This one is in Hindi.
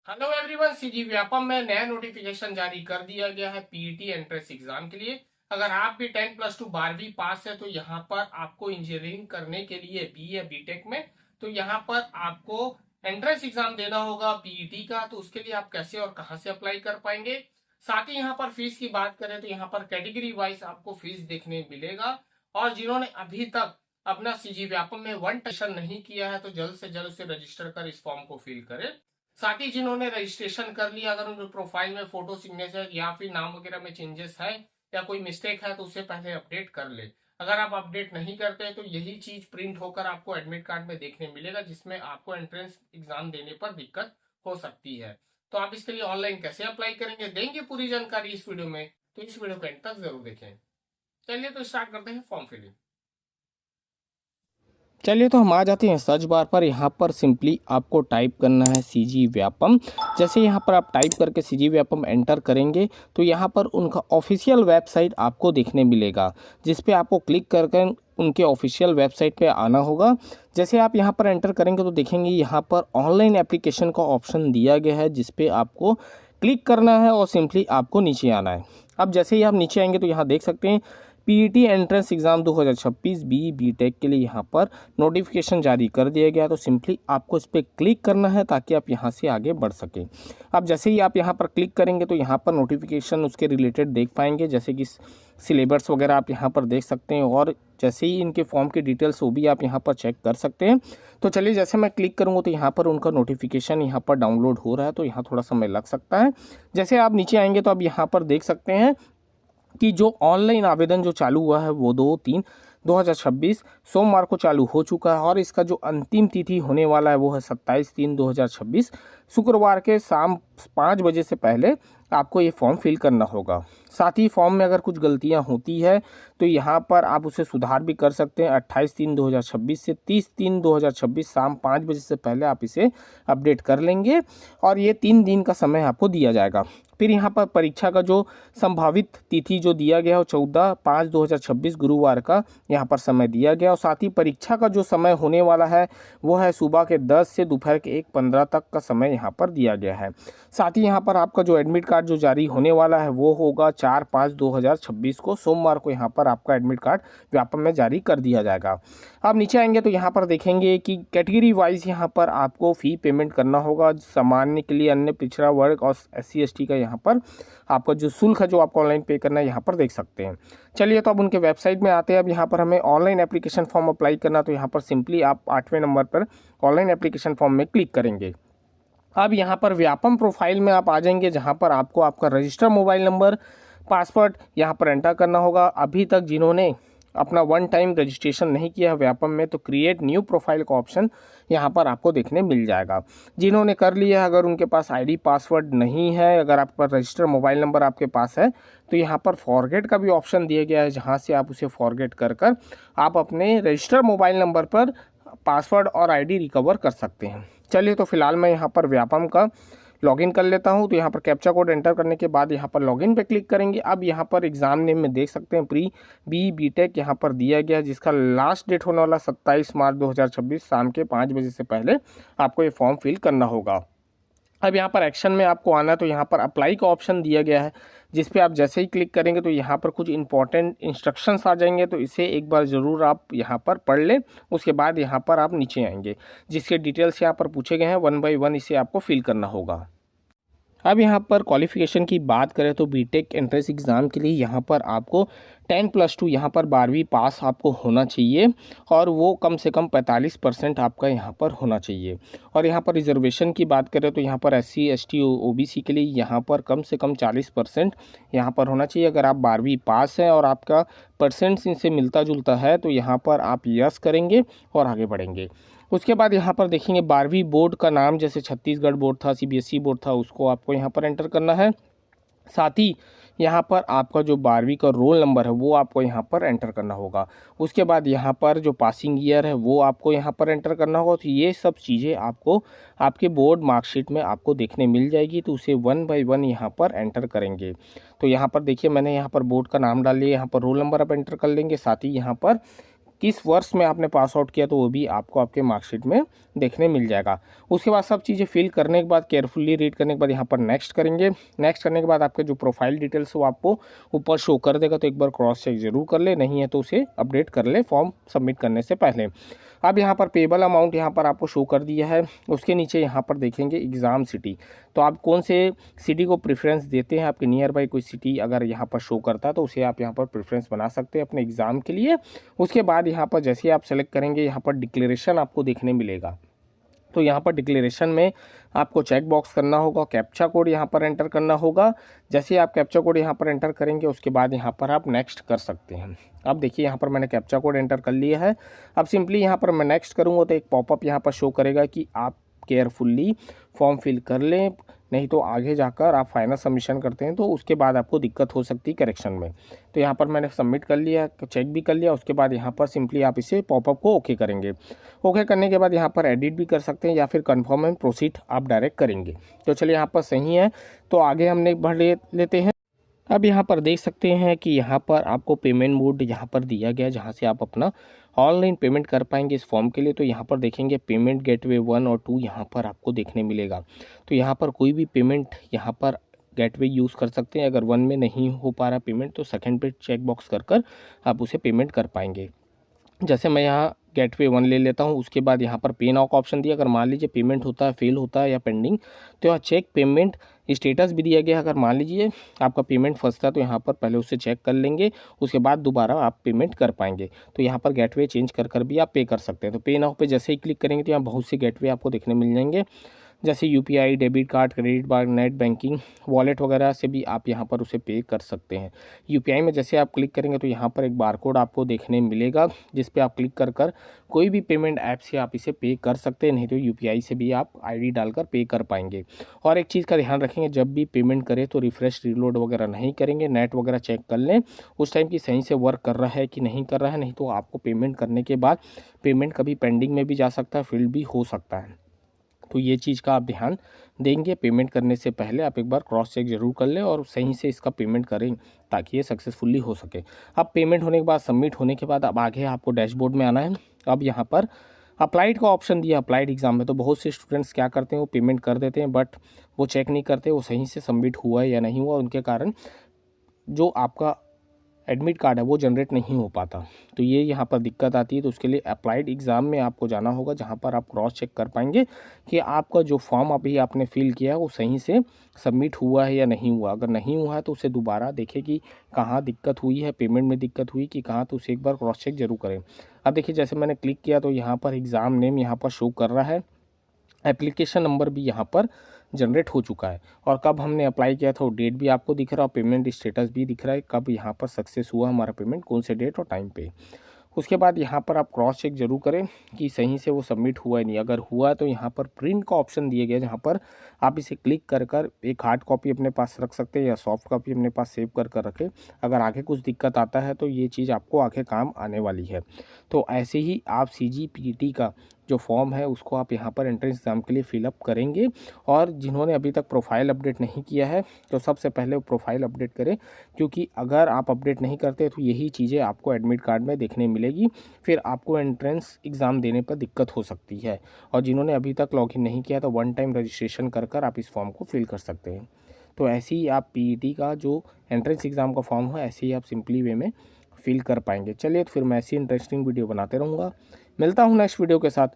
हेलो एवरीवन, सीजी व्यापम में नया नोटिफिकेशन जारी कर दिया गया है पीईटी एंट्रेंस एग्जाम के लिए। अगर आप भी 10+2 12वीं पास है तो यहाँ पर आपको इंजीनियरिंग करने के लिए बी या बीटेक में तो यहाँ पर आपको एंट्रेंस एग्जाम देना होगा पीईटी का। तो उसके लिए आप कैसे और कहाँ से अप्लाई कर पाएंगे। साथ ही यहाँ पर फीस की बात करें तो यहाँ पर कैटेगरी वाइज आपको फीस देखने मिलेगा। और जिन्होंने अभी तक अपना सीजी व्यापम में वन रजिस्ट्रेशन नहीं किया है तो जल्द से जल्द उसे रजिस्टर कर इस फॉर्म को फिल करें। साथ ही जिन्होंने रजिस्ट्रेशन कर लिया, अगर उनके प्रोफाइल में फोटो सिग्नेचर या फिर नाम वगैरह में चेंजेस है या कोई मिस्टेक है तो उसे पहले अपडेट कर ले। अगर आप अपडेट नहीं करते तो यही चीज प्रिंट होकर आपको एडमिट कार्ड में देखने मिलेगा, जिसमें आपको एंट्रेंस एग्जाम देने पर दिक्कत हो सकती है। तो आप इसके लिए ऑनलाइन कैसे अप्लाई करेंगे, देंगे पूरी जानकारी इस वीडियो में, तो इस वीडियो को एंड तक जरूर देखें। चलिए तो स्टार्ट करते हैं फॉर्म फिलिंग। चलिए तो हम आ जाते हैं सर्च बार पर। यहाँ पर सिंपली आपको टाइप करना है सीजी व्यापम। जैसे यहाँ पर आप टाइप करके सीजी व्यापम एंटर करेंगे तो यहाँ पर उनका ऑफिशियल वेबसाइट आपको देखने मिलेगा, जिस पे आपको क्लिक कर उनके ऑफिशियल वेबसाइट पे आना होगा। जैसे आप यहाँ पर एंटर करेंगे तो देखेंगे यहाँ पर ऑनलाइन एप्लीकेशन का ऑप्शन दिया गया है, जिस पे आपको क्लिक करना है और सिंपली आपको नीचे आना है। अब जैसे ही आप नीचे आएंगे तो यहाँ देख सकते हैं पीईटी एंट्रेंस एग्ज़ाम 2026 बीटेक के लिए यहाँ पर नोटिफिकेशन जारी कर दिया गया। तो सिंपली आपको इस पर क्लिक करना है ताकि आप यहाँ से आगे बढ़ सकें। अब जैसे ही आप यहाँ पर क्लिक करेंगे तो यहाँ पर नोटिफिकेशन उसके रिलेटेड देख पाएंगे, जैसे कि सिलेबस वगैरह आप यहाँ पर देख सकते हैं, और जैसे ही इनके फॉर्म की डिटेल्स वो भी आप यहाँ पर चेक कर सकते हैं। तो चलिए जैसे मैं क्लिक करूँगा तो यहाँ पर उनका नोटिफिकेशन यहाँ पर डाउनलोड हो रहा है, तो यहाँ थोड़ा समय लग सकता है। जैसे आप नीचे आएंगे तो आप यहाँ पर देख सकते हैं कि जो ऑनलाइन आवेदन जो चालू हुआ है वो 2/3/2026 सोमवार को चालू हो चुका है, और इसका जो अंतिम तिथि होने वाला है वो है 27/3/2026 शुक्रवार के शाम 5 बजे से पहले आपको ये फॉर्म फिल करना होगा। साथ ही फॉर्म में अगर कुछ गलतियां होती है तो यहाँ पर आप उसे सुधार भी कर सकते हैं। 28/3/2026 से 30/3/2026 शाम 5 बजे से पहले आप इसे अपडेट कर लेंगे, और ये 3 दिन का समय आपको दिया जाएगा। फिर यहाँ पर परीक्षा का जो संभावित तिथि जो दिया गया है 14/5/2026 गुरुवार का यहाँ पर समय दिया गया, और साथ ही परीक्षा का जो समय होने वाला है वो है सुबह के 10 से दोपहर के 1:15 तक का समय यहाँ पर दिया गया है। साथ ही यहाँ पर आपका जो एडमिट कार्ड जो जारी होने वाला है वो होगा 4/5/2026 को सोमवार को यहाँ पर आपका एडमिट कार्ड व्यापम में जारी कर दिया जाएगा। आप नीचे आएंगे तो यहाँ पर देखेंगे कि कैटेगरी वाइज यहाँ पर आपको फ़ी पेमेंट करना होगा। सामान्य के लिए, अन्य पिछड़ा वर्ग और SC ST का यहाँ पर आपका जो शुल्क है जो आपको ऑनलाइन पे करना है यहाँ पर देख सकते हैं। चलिए तो अब उनके वेबसाइट में आते हैं। अब यहाँ पर हमें ऑनलाइन एप्लीकेशन फॉर्म अप्लाई करना, तो यहाँ पर सिंपली आप 8वें नंबर पर ऑनलाइन एप्लीकेशन फॉर्म में क्लिक करेंगे। अब यहाँ पर व्यापम प्रोफाइल में आप आ जाएंगे, जहाँ पर आपको आपका रजिस्टर मोबाइल नंबर, पासवर्ड यहाँ पर एंटर करना होगा। अभी तक जिन्होंने अपना वन टाइम रजिस्ट्रेशन नहीं किया है व्यापम में तो क्रिएट न्यू प्रोफाइल का ऑप्शन यहाँ पर आपको देखने मिल जाएगा। जिन्होंने कर लिया है, अगर उनके पास आईडी पासवर्ड नहीं है, अगर आपका रजिस्टर मोबाइल नंबर आपके पास है तो यहाँ पर फॉरगेट का भी ऑप्शन दिया गया है, जहाँ से आप उसे फॉरगेट कर आप अपने रजिस्टर मोबाइल नंबर पर पासवर्ड और आईडी रिकवर कर सकते हैं। चलिए तो फिलहाल मैं यहाँ पर व्यापम का लॉगिन कर लेता हूँ। तो यहाँ पर कैप्चा कोड एंटर करने के बाद यहाँ पर लॉगिन पे क्लिक करेंगे। अब यहाँ पर एग्ज़ाम नेम में देख सकते हैं प्री बीटेक यहाँ पर दिया गया, जिसका लास्ट डेट होने वाला 27 मार्च 2026 शाम के 5 बजे से पहले आपको ये फॉर्म फिल करना होगा। अब यहाँ पर एक्शन में आपको आना है, तो यहाँ पर अप्लाई का ऑप्शन दिया गया है, जिस पे आप जैसे ही क्लिक करेंगे तो यहाँ पर कुछ इंपॉर्टेंट इंस्ट्रक्शंस आ जाएंगे, तो इसे एक बार ज़रूर आप यहाँ पर पढ़ लें। उसके बाद यहाँ पर आप नीचे आएंगे, जिसके डिटेल्स यहाँ पर पूछे गए हैं 1 बाय 1 इसे आपको फिल करना होगा। अब यहाँ पर क्वालिफ़िकेशन की बात करें तो बीटेक एंट्रेंस एग्ज़ाम के लिए यहाँ पर आपको 10+2 यहाँ पर 12वीं पास आपको होना चाहिए, और वो कम से कम 45% आपका यहाँ पर होना चाहिए। और यहाँ पर रिजर्वेशन की बात करें तो यहाँ पर SC ST OBC के लिए यहाँ पर कम से कम 40% यहाँ पर होना चाहिए। अगर आप 12वीं पास हैं और आपका परसेंट्स इनसे मिलता जुलता है तो यहाँ पर आप यस करेंगे और आगे बढ़ेंगे। उसके बाद यहाँ पर देखेंगे 12वीं बोर्ड का नाम, जैसे छत्तीसगढ़ बोर्ड था, CBSE बोर्ड था, उसको आपको यहाँ पर एंटर करना है। साथ ही यहाँ पर आपका जो 12वीं का रोल नंबर है वो आपको यहाँ पर एंटर करना होगा। उसके बाद यहाँ पर जो पासिंग ईयर है वो आपको यहाँ पर एंटर करना होगा। तो ये सब चीज़ें आपको आपके बोर्ड मार्कशीट में आपको देखने मिल जाएगी, तो उसे 1 बाय 1 यहाँ पर एंटर करेंगे। तो यहाँ पर देखिए मैंने यहाँ पर बोर्ड का नाम डाल लिया, यहाँ पर रोल नंबर आप एंटर कर लेंगे। साथ ही यहाँ पर किस वर्ष में आपने पास आउट किया तो वो भी आपको आपके मार्कशीट में देखने मिल जाएगा। उसके बाद सब चीज़ें फिल करने के बाद केयरफुली रीड करने के बाद यहाँ पर नेक्स्ट करेंगे। नेक्स्ट करने के बाद आपके जो प्रोफाइल डिटेल्स वो आपको ऊपर शो कर देगा, तो एक बार क्रॉस चेक जरूर कर ले, नहीं है तो उसे अपडेट कर ले फॉर्म सबमिट करने से पहले। अब यहाँ पर पेबल अमाउंट यहाँ पर आपको शो कर दिया है। उसके नीचे यहाँ पर देखेंगे एग्ज़ाम सिटी, तो आप कौन से सिटी को प्रेफरेंस देते हैं। आपके नियर बाई कोई सिटी अगर यहाँ पर शो करता है तो उसे आप यहाँ पर प्रेफरेंस बना सकते हैं अपने एग्ज़ाम के लिए। उसके बाद यहाँ पर जैसे ही आप सेलेक्ट करेंगे यहाँ पर डिक्लेरेशन आपको देखने मिलेगा। तो यहाँ पर डिक्लेरेशन में आपको चेक बॉक्स करना होगा, कैप्चा कोड यहाँ पर एंटर करना होगा। जैसे ही आप कैप्चा कोड यहाँ पर एंटर करेंगे उसके बाद यहाँ पर आप नेक्स्ट कर सकते हैं। अब देखिए यहाँ पर मैंने कैप्चा कोड एंटर कर लिया है। अब सिंपली यहाँ पर मैं नेक्स्ट करूँगा तो एक पॉपअप यहाँ पर शो करेगा कि आप केयरफुल्ली फॉर्म फिल कर लें, नहीं तो आगे जाकर आप फाइनल सबमिशन करते हैं तो उसके बाद आपको दिक्कत हो सकती है करेक्शन में। तो यहाँ पर मैंने सबमिट कर लिया, चेक भी कर लिया। उसके बाद यहाँ पर सिंपली आप इसे पॉपअप को ओके करेंगे। ओके करने के बाद यहाँ पर एडिट भी कर सकते हैं या फिर कन्फर्म एंड प्रोसीड आप डायरेक्ट करेंगे। तो चलिए यहाँ पर सही है, तो आगे हमने बढ़ लेते हैं। अब यहाँ पर देख सकते हैं कि यहाँ पर आपको पेमेंट मोड यहाँ पर दिया गया, जहाँ से आप अपना ऑनलाइन पेमेंट कर पाएंगे इस फॉर्म के लिए। तो यहाँ पर देखेंगे पेमेंट गेटवे 1 और 2 यहाँ पर आपको देखने मिलेगा। तो यहाँ पर कोई भी पेमेंट यहाँ पर गेटवे यूज़ कर सकते हैं। अगर 1 में नहीं हो पा रहा पेमेंट तो सेकंड पे चेक बॉक्स कर आप उसे पेमेंट कर पाएंगे। जैसे मैं यहाँ गेटवे 1 ले लेता हूँ। उसके बाद यहाँ पर पे नाउ का ऑप्शन दिया। अगर मान लीजिए पेमेंट होता है, फेल होता है या पेंडिंग, तो यहाँ चेक पेमेंट स्टेटस भी दिया गया। अगर मान लीजिए आपका पेमेंट फंसता है तो यहाँ पर पहले उससे चेक कर लेंगे, उसके बाद दोबारा आप पेमेंट कर पाएंगे। तो यहाँ पर गेटवे चेंज कर भी आप पे कर सकते हैं। तो पे नाउ पे जैसे ही क्लिक करेंगे तो यहाँ बहुत से गेटवे आपको देखने मिल जाएंगे, जैसे UPI, debit card, credit card, net banking, wallet वगैरह से भी आप यहाँ पर उसे पे कर सकते हैं। यूपीआई में जैसे आप क्लिक करेंगे तो यहाँ पर एक बारकोड आपको देखने मिलेगा, जिस पे आप क्लिक कर कोई भी पेमेंट ऐप से आप इसे पे कर सकते हैं, नहीं तो यूपीआई से भी आप आईडी डालकर पे कर पाएंगे। और एक चीज़ का ध्यान रखेंगे, जब भी पेमेंट करें तो रिफ्रेश रीलोड वगैरह नहीं करेंगे, नेट वगैरह चेक कर लें उस टाइम की सही से वर्क कर रहा है कि नहीं कर रहा है, नहीं तो आपको पेमेंट करने के बाद पेमेंट कभी पेंडिंग में भी जा सकता है, फेल्ड भी हो सकता है। तो ये चीज़ का आप ध्यान देंगे। पेमेंट करने से पहले आप एक बार क्रॉस चेक जरूर कर लें और सही से इसका पेमेंट करें ताकि ये सक्सेसफुली हो सके। अब पेमेंट होने के बाद, सबमिट होने के बाद अब आगे आपको डैशबोर्ड में आना है। अब यहाँ पर अप्लाइड का ऑप्शन दिया। अप्लाइड एग्जाम में तो बहुत से स्टूडेंट्स क्या करते हैं, वो पेमेंट कर देते हैं बट वो चेक नहीं करते वो सही से सबमिट हुआ है या नहीं हुआ, उनके कारण जो आपका एडमिट कार्ड है वो जनरेट नहीं हो पाता। तो ये यहाँ पर दिक्कत आती है। तो उसके लिए अप्लाइड एग्ज़ाम में आपको जाना होगा, जहाँ पर आप क्रॉस चेक कर पाएंगे कि आपका जो फॉर्म अभी आपने फिल किया है वो सही से सबमिट हुआ है या नहीं हुआ। अगर नहीं हुआ है तो उसे दोबारा देखें कि कहाँ दिक्कत हुई है, पेमेंट में दिक्कत हुई कि कहाँ, तो उसे एक बार क्रॉस चेक जरूर करें। अब देखिए जैसे मैंने क्लिक किया तो यहाँ पर एग्ज़ाम नेम यहाँ पर शो कर रहा है, एप्लीकेशन नंबर भी यहाँ पर जनरेट हो चुका है और कब हमने अप्लाई किया था वो डेट भी आपको दिख रहा है और पेमेंट स्टेटस भी दिख रहा है, कब यहाँ पर सक्सेस हुआ हमारा पेमेंट, कौन से डेट और टाइम पे। उसके बाद यहाँ पर आप क्रॉस चेक जरूर करें कि सही से वो सबमिट हुआ है नहीं। अगर हुआ तो यहाँ पर प्रिंट का ऑप्शन दिया गया, जहाँ पर आप इसे क्लिक कर एक हार्ड कॉपी अपने पास रख सकते हैं या सॉफ्ट कॉपी अपने पास सेव कर रखें। अगर आगे कुछ दिक्कत आता है तो ये चीज़ आपको आगे काम आने वाली है। तो ऐसे ही आप CGPT का जो फॉर्म है उसको आप यहाँ पर एंट्रेंस एग्ज़ाम के लिए फिलअप करेंगे। और जिन्होंने अभी तक प्रोफाइल अपडेट नहीं किया है तो सबसे पहले वो प्रोफाइल अपडेट करें, क्योंकि अगर आप अपडेट नहीं करते तो यही चीज़ें आपको एडमिट कार्ड में देखने मिलेगी, फिर आपको एंट्रेंस एग्ज़ाम देने पर दिक्कत हो सकती है। और जिन्होंने अभी तक लॉगिन नहीं किया तो 1 टाइम रजिस्ट्रेशन कर आप इस फॉर्म को फिल कर सकते हैं। तो ऐसे ही आप PET का जो एंट्रेंस एग्ज़ाम का फॉर्म है ऐसे ही आप सिंपली वे में फिल कर पाएंगे। चलिए तो फिर मैं ऐसी इंटरेस्टिंग वीडियो बनाते रहूँगा। मिलता हूँ नेक्स्ट वीडियो के साथ।